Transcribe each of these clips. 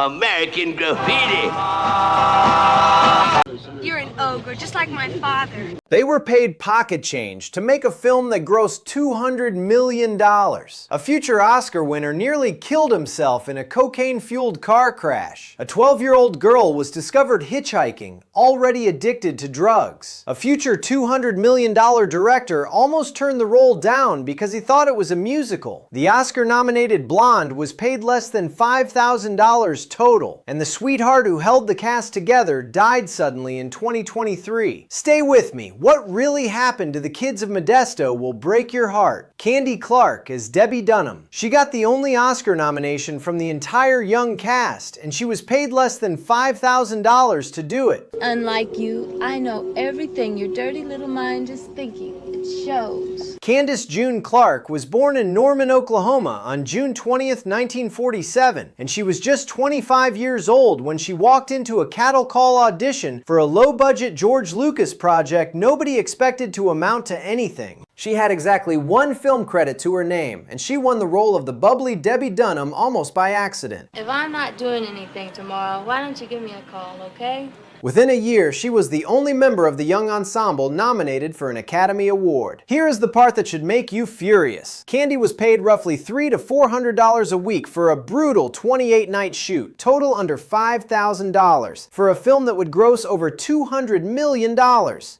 American Graffiti. You're an ogre, just like my father. They were paid pocket change to make a film that grossed $200 million. A future Oscar winner nearly killed himself in a cocaine-fueled car crash. A 12-year-old girl was discovered hitchhiking, already addicted to drugs. A future $200 million director almost turned the role down because he thought it was a musical. The Oscar-nominated blonde was paid less than $5,000 total, and the sweetheart who held the cast together died suddenly in 2023. Stay with me. What really happened to the kids of Modesto will break your heart. Candy Clark as Debbie Dunham. She got the only Oscar nomination from the entire young cast, and she was paid less than $5,000 to do it. Unlike you, I know everything your dirty little mind is thinking. It shows. Candace June Clark was born in Norman, Oklahoma on June 20th, 1947, and she was just 25 years old when she walked into a cattle call audition for a low-budget George Lucas project nobody expected to amount to anything. She had exactly one film credit to her name, and she won the role of the bubbly Debbie Dunham almost by accident. If I'm not doing anything tomorrow, why don't you give me a call, okay? Within a year, she was the only member of the young ensemble nominated for an Academy Award. Here is the part that should make you furious. Candy was paid roughly $300 to $400 a week for a brutal 28-night shoot, total under $5,000, for a film that would gross over $200 million.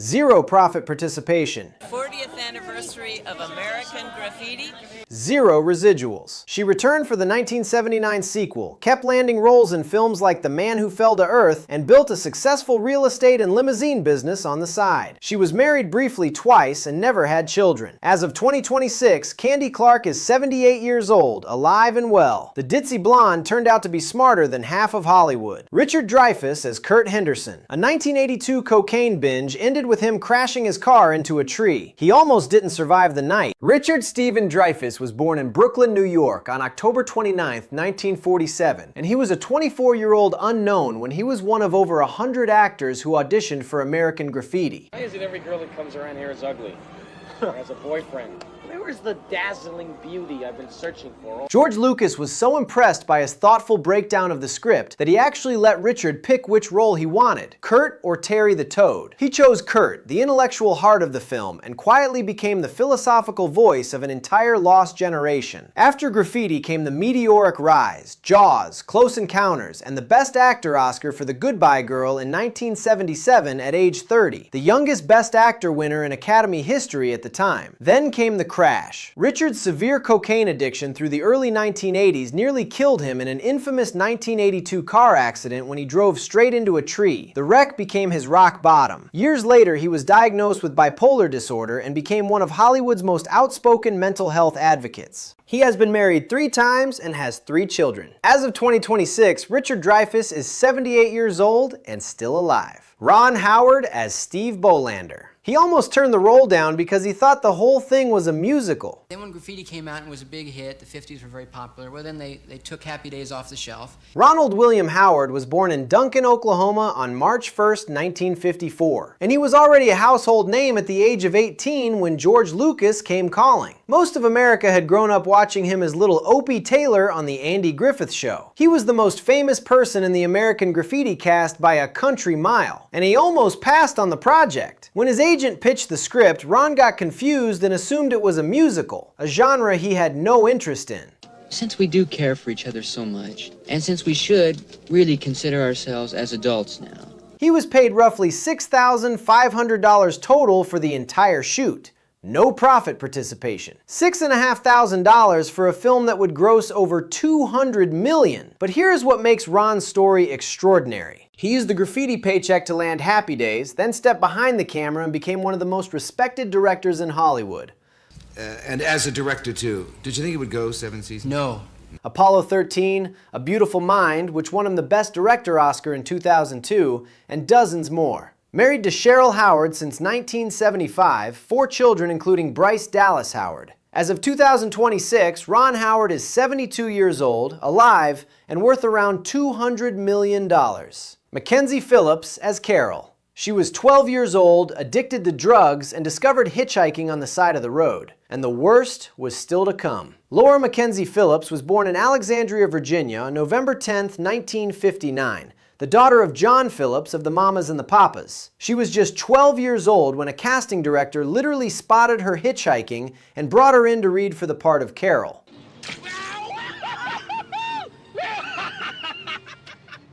Zero profit participation. 40th anniversary of American Graffiti. Zero residuals. She returned for the 1979 sequel, kept landing roles in films like The Man Who Fell to Earth, and built a successful real estate and limousine business on the side. She was married briefly twice and never had children. As of 2026, Candy Clark is 78 years old, alive and well. The ditzy blonde turned out to be smarter than half of Hollywood. Richard Dreyfuss as Kurt Henderson. A 1982 cocaine binge ended with him crashing his car into a tree. He almost didn't survive the night. Richard Stephen Dreyfuss was born in Brooklyn, New York on October 29, 1947, and he was a 24-year-old unknown when he was one of over 100 actors who auditioned for American Graffiti. Why is it every girl that comes around here is ugly? Or has a boyfriend? Where's the dazzling beauty I've been searching for? George Lucas was so impressed by his thoughtful breakdown of the script that he actually let Richard pick which role he wanted, Kurt or Terry the Toad. He chose Kurt, the intellectual heart of the film, and quietly became the philosophical voice of an entire lost generation. After Graffiti came the meteoric rise, Jaws, Close Encounters, and the Best Actor Oscar for The Goodbye Girl in 1977 at age 30, the youngest Best Actor winner in Academy history at the time. Then came the crash. Richard's severe cocaine addiction through the early 1980s nearly killed him in an infamous 1982 car accident when he drove straight into a tree. The wreck became his rock bottom. Years later, he was diagnosed with bipolar disorder and became one of Hollywood's most outspoken mental health advocates. He has been married 3 times and has 3 children. As of 2026, Richard Dreyfuss is 78 years old and still alive. Ron Howard as Steve Bolander. He almost turned the role down because he thought the whole thing was a musical. Then when Graffiti came out and was a big hit, the 50s were very popular, well then they took Happy Days off the shelf. Ronald William Howard was born in Duncan, Oklahoma on March 1st, 1954. And he was already a household name at the age of 18 when George Lucas came calling. Most of America had grown up watching him as little Opie Taylor on the Andy Griffith Show. He was the most famous person in the American Graffiti cast by a country mile, and he almost passed on the project. When his agent pitched the script, Ron got confused and assumed it was a musical, a genre he had no interest in. Since we do care for each other so much, and since we should really consider ourselves as adults now. He was paid roughly $6,500 total for the entire shoot. No profit participation. $6,500 for a film that would gross over $200 million. But here's what makes Ron's story extraordinary. He used the Graffiti paycheck to land Happy Days, then stepped behind the camera and became one of the most respected directors in Hollywood. And as a director too, did you think it would go 7 seasons? No. Apollo 13, A Beautiful Mind, which won him the Best Director Oscar in 2002, and dozens more. Married to Cheryl Howard since 1975, 4 children including Bryce Dallas Howard. As of 2026, Ron Howard is 72 years old, alive, and worth around $200 million. Mackenzie Phillips as Carol. She was 12 years old, addicted to drugs, and discovered hitchhiking on the side of the road. And the worst was still to come. Laura Mackenzie Phillips was born in Alexandria, Virginia on November 10, 1959. The daughter of John Phillips of the Mamas and the Papas. She was just 12 years old when a casting director literally spotted her hitchhiking and brought her in to read for the part of Carol.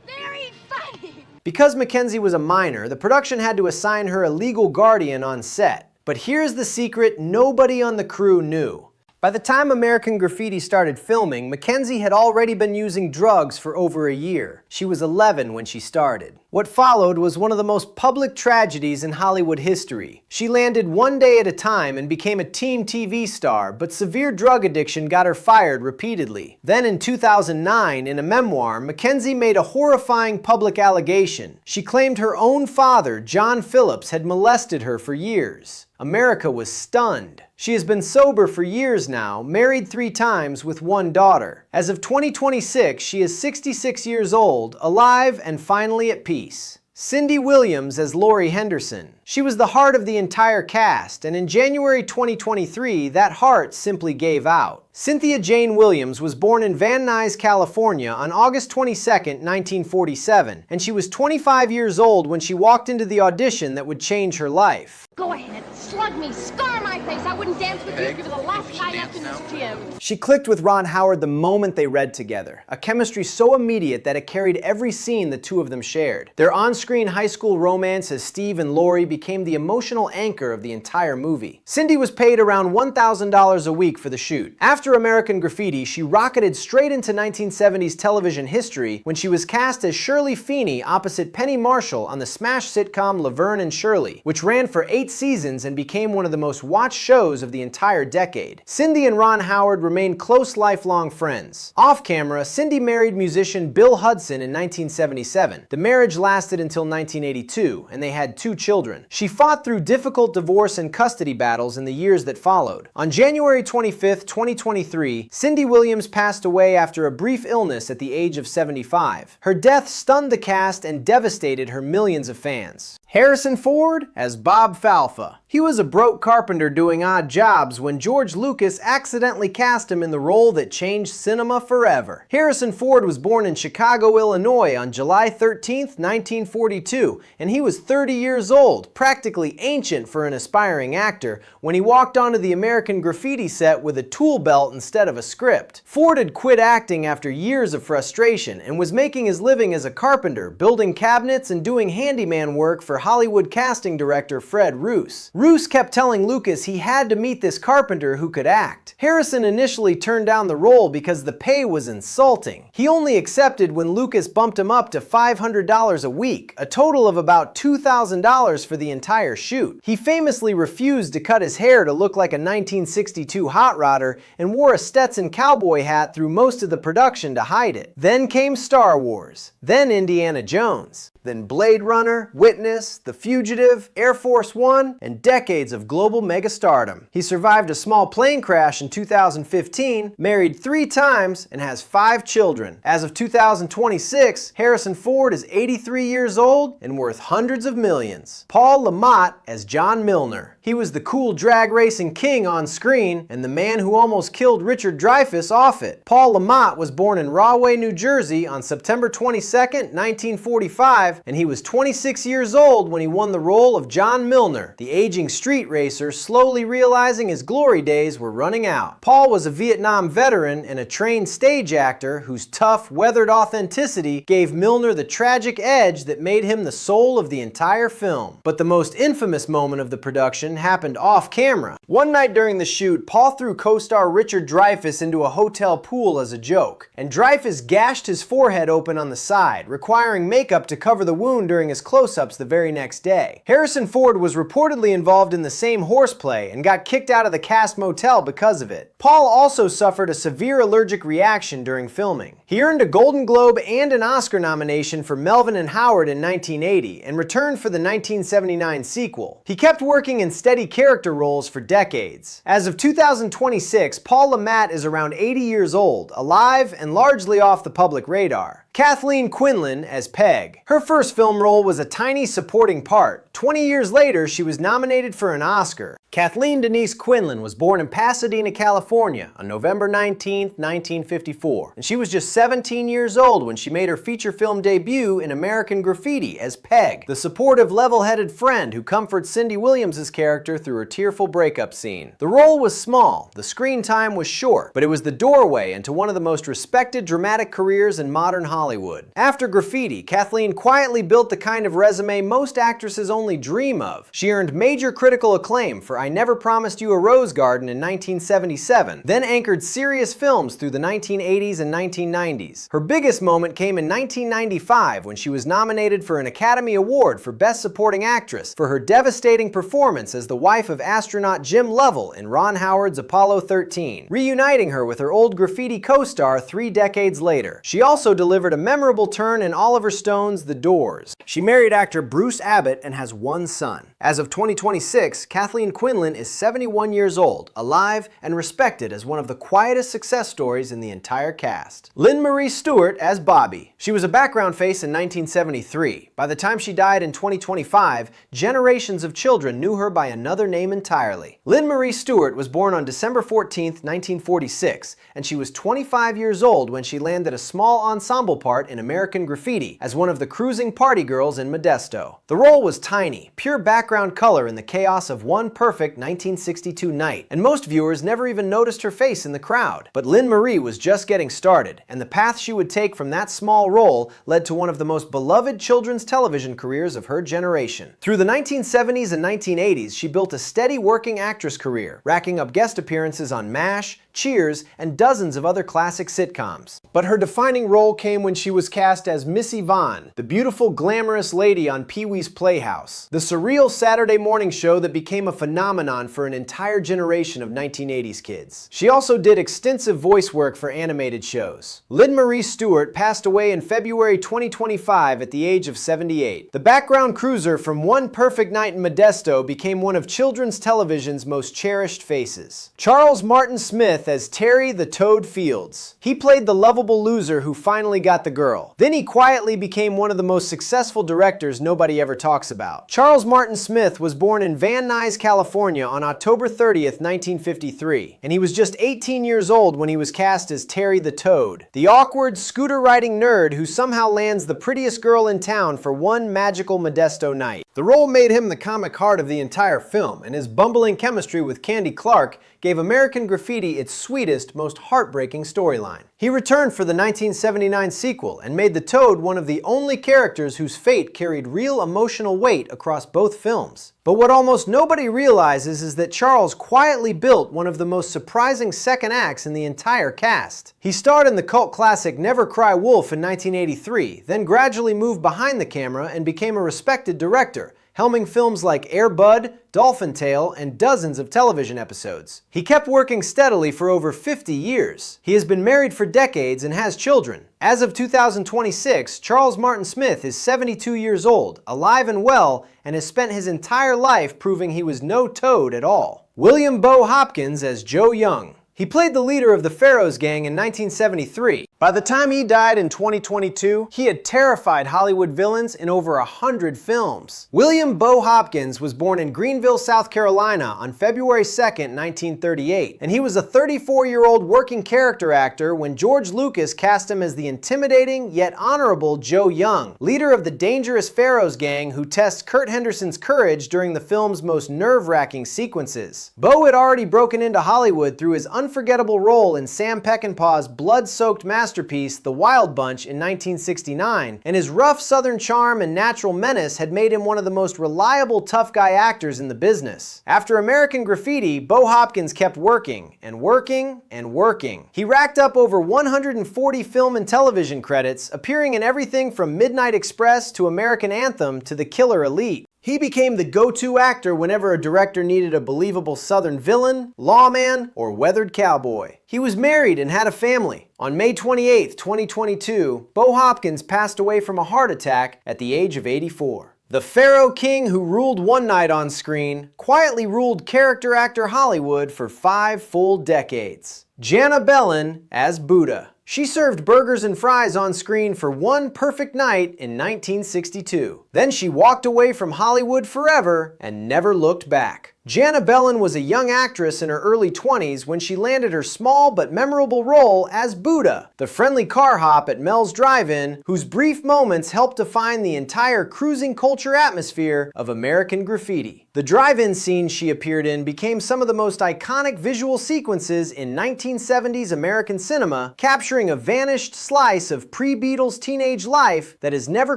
Very funny. Because Mackenzie was a minor, the production had to assign her a legal guardian on set. But here's the secret nobody on the crew knew. By the time American Graffiti started filming, Mackenzie had already been using drugs for over a year. She was 11 when she started. What followed was one of the most public tragedies in Hollywood history. She landed one day at a time and became a teen TV star, but severe drug addiction got her fired repeatedly. Then in 2009, in a memoir, Mackenzie made a horrifying public allegation. She claimed her own father, John Phillips, had molested her for years. America was stunned. She has been sober for years now, married 3 times with 1 daughter. As of 2026, she is 66 years old, alive, and finally at peace. Cindy Williams as Laurie Henderson. She was the heart of the entire cast, and in January 2023, that heart simply gave out. Cynthia Jane Williams was born in Van Nuys, California on August 22, 1947, and she was 25 years old when she walked into the audition that would change her life. Go ahead, slug me, scar my face. I wouldn't dance with you if you were the last guy left in this gym. She clicked with Ron Howard the moment they read together, a chemistry so immediate that it carried every scene the two of them shared. Their on-screen high school romance as Steve and Laurie became the emotional anchor of the entire movie. Cindy was paid around $1,000 a week for the shoot. After American Graffiti, she rocketed straight into 1970s television history when she was cast as Shirley Feeney opposite Penny Marshall on the smash sitcom Laverne and Shirley, which ran for 8 seasons and became one of the most watched shows of the entire decade. Cindy and Ron Howard remained close lifelong friends. Off camera, Cindy married musician Bill Hudson in 1977. The marriage lasted until 1982, and they had 2 children. She fought through difficult divorce and custody battles in the years that followed. On January 25, 2023, Cindy Williams passed away after a brief illness at the age of 75. Her death stunned the cast and devastated her millions of fans. Harrison Ford as Bob Falfa. He was a broke carpenter doing odd jobs when George Lucas accidentally cast him in the role that changed cinema forever. Harrison Ford was born in Chicago, Illinois on July 13, 1942, and he was 30 years old, practically ancient for an aspiring actor, when he walked onto the American Graffiti set with a tool belt instead of a script. Ford had quit acting after years of frustration and was making his living as a carpenter, building cabinets and doing handyman work for Hollywood casting director Fred Roos. Roos kept telling Lucas he had to meet this carpenter who could act. Harrison initially turned down the role because the pay was insulting. He only accepted when Lucas bumped him up to $500 a week, a total of about $2,000 for the entire shoot. He famously refused to cut his hair to look like a 1962 hot rodder and wore a Stetson cowboy hat through most of the production to hide it. Then came Star Wars, then Indiana Jones, then Blade Runner, Witness, The Fugitive, Air Force One, and decades of global megastardom. He survived a small plane crash in 2015, married 3 times, and has 5 children. As of 2026, Harrison Ford is 83 years old and worth hundreds of millions. Paul LaMotte as John Milner. He was the cool drag racing king on screen and the man who almost killed Richard Dreyfuss off it. Paul LaMotte was born in Rahway, New Jersey on September 22, 1945, and he was 26 years old when he won the role of John Milner, the aging street racer slowly realizing his glory days were running out. Paul was a Vietnam veteran and a trained stage actor whose tough, weathered authenticity gave Milner the tragic edge that made him the soul of the entire film. But the most infamous moment of the production happened off camera. One night during the shoot, Paul threw co-star Richard Dreyfuss into a hotel pool as a joke, and Dreyfuss gashed his forehead open on the side, requiring makeup to cover the wound during his close-ups the very next day. Harrison Ford was reportedly involved in the same horseplay and got kicked out of the cast motel because of it. Paul also suffered a severe allergic reaction during filming. He earned a Golden Globe and an Oscar nomination for Melvin and Howard in 1980 and returned for the 1979 sequel. He kept working in steady character roles for decades. As of 2026, Paul LaMotte is around 80 years old, alive and largely off the public radar. Kathleen Quinlan as Peg. Her first film role was a tiny supporting part. 20 years later, she was nominated for an Oscar. Kathleen Denise Quinlan was born in Pasadena, California on November 19, 1954, and she was just 17 years old when she made her feature film debut in American Graffiti as Peg, the supportive, level-headed friend who comforts Cindy Williams' character through her tearful breakup scene. The role was small, the screen time was short, but it was the doorway into one of the most respected dramatic careers in modern Hollywood. After Graffiti, Kathleen quietly built the kind of resume most actresses only dream of. She earned major critical acclaim for I Never Promised You a Rose Garden in 1977, then anchored serious films through the 1980s and 1990s. Her biggest moment came in 1995 when she was nominated for an Academy Award for Best Supporting Actress for her devastating performance as the wife of astronaut Jim Lovell in Ron Howard's Apollo 13, reuniting her with her old Graffiti co-star 3 decades later. She also delivered a memorable turn in Oliver Stone's The Doors. She married actor Bruce Abbott and has one son. As of 2026, Kathleen Quinlan is 71 years old, alive, and respected as one of the quietest success stories in the entire cast. Lynn Marie Stewart as Bobby. She was a background face in 1973. By the time she died in 2025, generations of children knew her by another name entirely. Lynn Marie Stewart was born on December 14, 1946, and she was 25 years old when she landed a small ensemble part in American Graffiti as one of the cruising party girls in Modesto. The role was tiny, pure background color in the chaos of one perfect 1962 night, and most viewers never even noticed her face in the crowd. But Lynn Marie was just getting started, and the path she would take from that small role led to one of the most beloved children's television careers of her generation. Through the 1970s and 1980s, she built a steady working actress career, racking up guest appearances on MASH, Cheers, and dozens of other classic sitcoms. But her defining role came when she was cast as Missy Vaughn, the beautiful, glamorous lady on Pee-wee's Playhouse, the surreal Saturday morning show that became a phenomenon for an entire generation of 1980s kids. She also did extensive voice work for animated shows. Lynn Marie Stewart passed away in February 2025 at the age of 78. The background cruiser from One Perfect Night in Modesto became one of children's television's most cherished faces. Charles Martin Smith as Terry the Toad Fields. He played the lovable loser who finally got the girl. Then he quietly became one of the most successful directors nobody ever talks about. Charles Martin Smith was born in Van Nuys, California on October 30th, 1953, and he was just 18 years old when he was cast as Terry the Toad, the awkward, scooter-riding nerd who somehow lands the prettiest girl in town for one magical Modesto night. The role made him the comic heart of the entire film, and his bumbling chemistry with Candy Clark gave American Graffiti its sweetest, most heartbreaking storyline. He returned for the 1979 sequel and made the Toad one of the only characters whose fate carried real emotional weight across both films. But what almost nobody realizes is that Charles quietly built one of the most surprising second acts in the entire cast. He starred in the cult classic Never Cry Wolf in 1983, then gradually moved behind the camera and became a respected director, helming films like Air Bud, Dolphin Tale, and dozens of television episodes. He kept working steadily for over 50 years. He has been married for decades and has children. As of 2026, Charles Martin Smith is 72 years old, alive and well, and has spent his entire life proving he was no toad at all. William Bo Hopkins as Joe Young. He played the leader of the Pharaohs Gang in 1973. By the time he died in 2022, he had terrified Hollywood villains in over 100 films. William Bo Hopkins was born in Greenville, South Carolina on February 2, 1938, and he was a 34-year-old working character actor when George Lucas cast him as the intimidating yet honorable Joe Young, leader of the dangerous Pharaohs Gang who tests Kurt Henderson's courage during the film's most nerve-wracking sequences. Bo had already broken into Hollywood through his unforgettable role in Sam Peckinpah's blood-soaked masterpiece The Wild Bunch in 1969, and his rough southern charm and natural menace had made him one of the most reliable tough guy actors in the business. After American Graffiti, Bo Hopkins kept working, and working, and working. He racked up over 140 film and television credits, appearing in everything from Midnight Express to American Anthem to The Killer Elite. He became the go-to actor whenever a director needed a believable Southern villain, lawman, or weathered cowboy. He was married and had a family. On May 28, 2022, Bo Hopkins passed away from a heart attack at the age of 84. The Pharaoh King who ruled one night on screen quietly ruled character actor Hollywood for 5 full decades. Jana Belin as Buddha. She served burgers and fries on screen for One Perfect Night in 1962. Then she walked away from Hollywood forever and never looked back. Jana Belin was a young actress in her early 20s when she landed her small but memorable role as Buddha, the friendly car hop at Mel's Drive-In, whose brief moments helped define the entire cruising culture atmosphere of American Graffiti. The drive-in scenes she appeared in became some of the most iconic visual sequences in 1970s American cinema, capturing a vanished slice of pre-Beatles teenage life that has never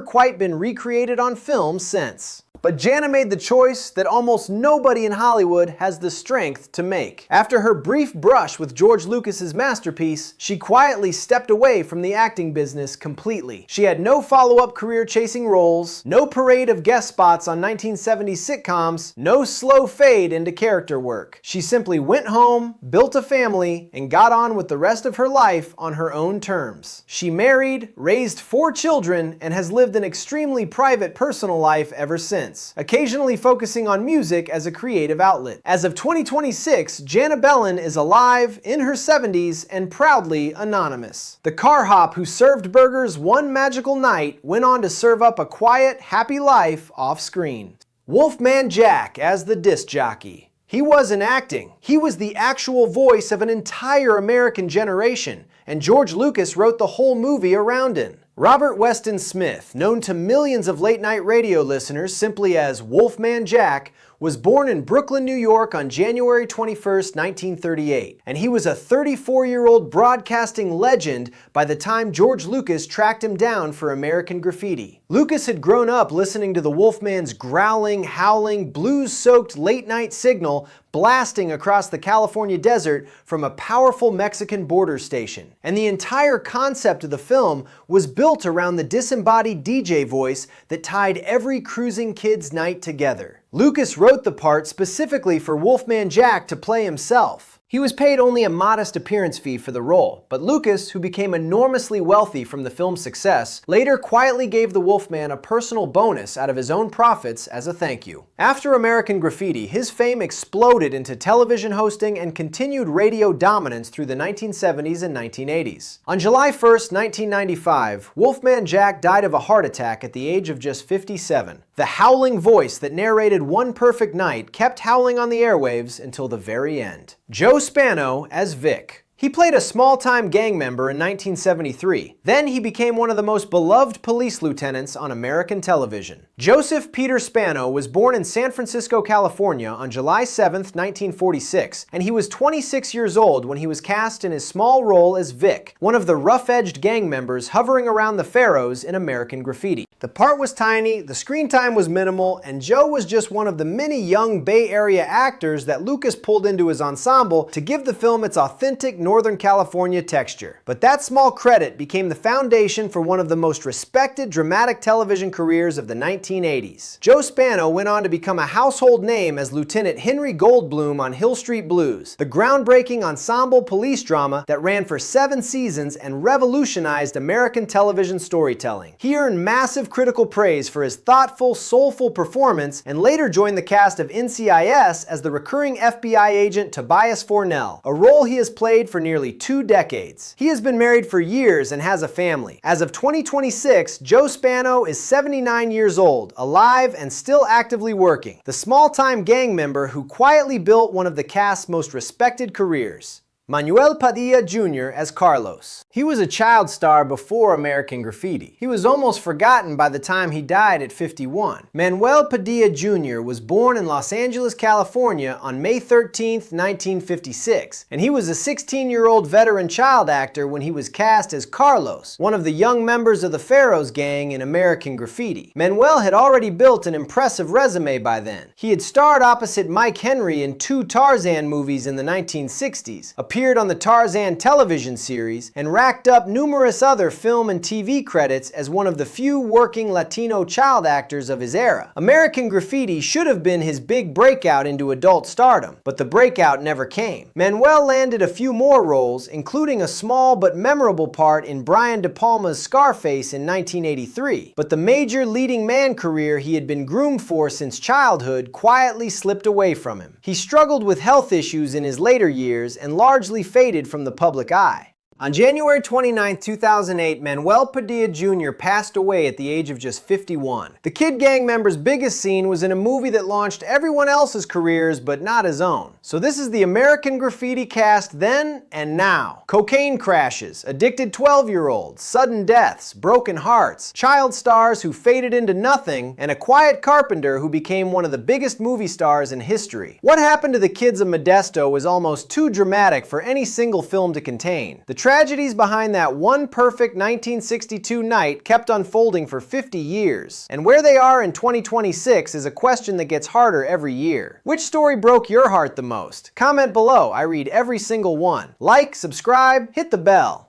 quite been recreated on film since. But Jana made the choice that almost nobody in Hollywood has the strength to make. After her brief brush with George Lucas's masterpiece, she quietly stepped away from the acting business completely. She had no follow-up career chasing roles, no parade of guest spots on 1970s sitcoms, no slow fade into character work. She simply went home, built a family, and got on with the rest of her life on her own terms. She married, raised 4 children, and has lived an extremely private personal life ever since, occasionally focusing on music as a creative outlet. As of 2026, Jana Belin is alive, in her 70s, and proudly anonymous. The car hop who served burgers one magical night went on to serve up a quiet, happy life off-screen. Wolfman Jack as the disc jockey. He wasn't acting. He was the actual voice of an entire American generation, and George Lucas wrote the whole movie around him. Robert Weston Smith, known to millions of late-night radio listeners simply as Wolfman Jack, was born in Brooklyn, New York on January 21, 1938, and he was a 34-year-old broadcasting legend by the time George Lucas tracked him down for American Graffiti. Lucas had grown up listening to the Wolfman's growling, howling, blues-soaked late-night signal blasting across the California desert from a powerful Mexican border station. And the entire concept of the film was built around the disembodied DJ voice that tied every cruising kid's night together. Lucas wrote the part specifically for Wolfman Jack to play himself. He was paid only a modest appearance fee for the role, but Lucas, who became enormously wealthy from the film's success, later quietly gave the Wolfman a personal bonus out of his own profits as a thank you. After American Graffiti, his fame exploded into television hosting and continued radio dominance through the 1970s and 1980s. On July 1, 1995, Wolfman Jack died of a heart attack at the age of just 57. The howling voice that narrated One Perfect Night kept howling on the airwaves until the very end. Joe Spano as Vic. He played a small-time gang member in 1973. Then he became one of the most beloved police lieutenants on American television. Joseph Peter Spano was born in San Francisco, California on July 7, 1946, and he was 26 years old when he was cast in his small role as Vic, one of the rough-edged gang members hovering around the Pharaohs in American Graffiti. The part was tiny, the screen time was minimal, and Joe was just one of the many young Bay Area actors that Lucas pulled into his ensemble to give the film its authentic Northern California texture. But that small credit became the foundation for one of the most respected dramatic television careers of the 1980s. Joe Spano went on to become a household name as Lieutenant Henry Goldblum on Hill Street Blues, the groundbreaking ensemble police drama that ran for 7 seasons and revolutionized American television storytelling. He earned massive critical praise for his thoughtful, soulful performance and later joined the cast of NCIS as the recurring FBI agent Tobias Fornell, a role he has played for nearly 2 decades. He has been married for years and has a family. As of 2026, Joe Spano is 79 years old, alive and still actively working, the small-time gang member who quietly built one of the cast's most respected careers. Manuel Padilla Jr. as Carlos. He was a child star before American Graffiti. He was almost forgotten by the time he died at 51. Manuel Padilla Jr. was born in Los Angeles, California on May 13, 1956, and he was a 16-year-old veteran child actor when he was cast as Carlos, one of the young members of the Pharaohs gang in American Graffiti. Manuel had already built an impressive resume by then. He had starred opposite Mike Henry in 2 Tarzan movies in the 1960s, appeared on the Tarzan television series, and racked up numerous other film and TV credits as one of the few working Latino child actors of his era. American Graffiti should have been his big breakout into adult stardom, but the breakout never came. Manuel landed a few more roles, including a small but memorable part in Brian De Palma's Scarface in 1983, but the major leading man career he had been groomed for since childhood quietly slipped away from him. He struggled with health issues in his later years and largely faded from the public eye. On January 29, 2008, Manuel Padilla Jr. passed away at the age of just 51. The Kid gang member's biggest scene was in a movie that launched everyone else's careers but not his own. So this is the American Graffiti cast then and now. Cocaine crashes, addicted 12-year-olds, sudden deaths, broken hearts, child stars who faded into nothing, and a quiet carpenter who became one of the biggest movie stars in history. What happened to the kids of Modesto was almost too dramatic for any single film to contain. The tragedies behind that one perfect 1962 night kept unfolding for 50 years. And where they are in 2026 is a question that gets harder every year. Which story broke your heart the most? Comment below, I read every single one. Like, subscribe, hit the bell.